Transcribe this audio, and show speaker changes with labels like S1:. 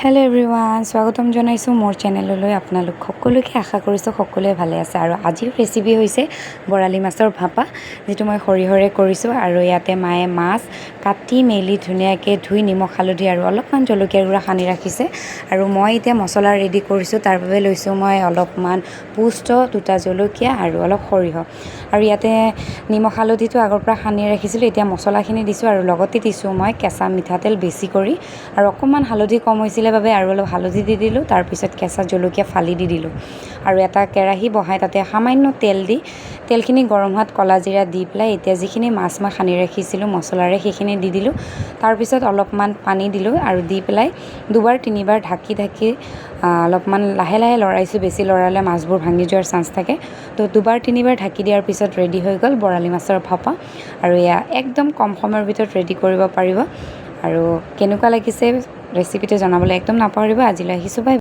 S1: Hello' everyone, স্বাগতম জনাইছোঁ মোৰ চেনেললৈ। আপোনালোক সকলোকে আশা কৰিছোঁ সকলোৱে ভালে আছে। আৰু আজিৰ ৰেচিপি হৈছে বৰালি মাছৰ ভাপা, যিটো মই সৰিয়হৰে কৰিছোঁ। আৰু ইয়াতে মায়ে মাছ কাটি মেলি ধুনীয়াকৈ ধুই নিমখ হালধি আৰু অলপমান জলকীয়া গুড়া সানি ৰাখিছে। আৰু মই এতিয়া মছলা ৰেডি কৰিছোঁ। তাৰ বাবে লৈছোঁ মই অলপমান পোষ্ট, 2টা জলকীয়া আৰু অলপ সৰিয়হ। আৰু ইয়াতে নিমখ হালধিটো আগৰ পৰা সানি ৰাখিছিলোঁ। এতিয়া মছলাখিনি দিছোঁ আৰু লগতে দিছোঁ মই কেঁচা মিঠাতেল বেছি কৰি, আৰু অকণমান হালধি কম হৈছিলে বাবে আৰু অলপ হালধি দি দিলোঁ। তাৰপিছত কেঁচা জলকীয়া ফালি দি দিলোঁ আৰু এটা কেৰাহী বহাই তাতে সামান্য তেল দি তেলখিনি গৰম হোৱাত ক'লা জিৰা দি পেলাই এতিয়া যিখিনি মাছ মই সানি ৰাখিছিলোঁ মছলাৰে সেইখিনি দি দিলোঁ। তাৰপিছত অলপমান পানী দিলোঁ আৰু দি পেলাই 2-3বাৰ ঢাকি অলপমান লাহে লাহে লৰাইছোঁ। বেছি লৰালে মাছবোৰ ভাঙি যোৱাৰ চান্স থাকে। তো 2-3বাৰ ঢাকি দিয়াৰ পিছত ৰেডি হৈ গ'ল বৰালি মাছৰ ভাপা। আৰু এয়া একদম কম সময়ৰ ভিতৰত ৰেডি কৰিব পাৰিব। আৰু কেনেকুৱা লাগিছে ৰেচিপিটো জনাবলৈ একদম নাপাহৰিব। আজিলৈ আহিছোঁ, বাই।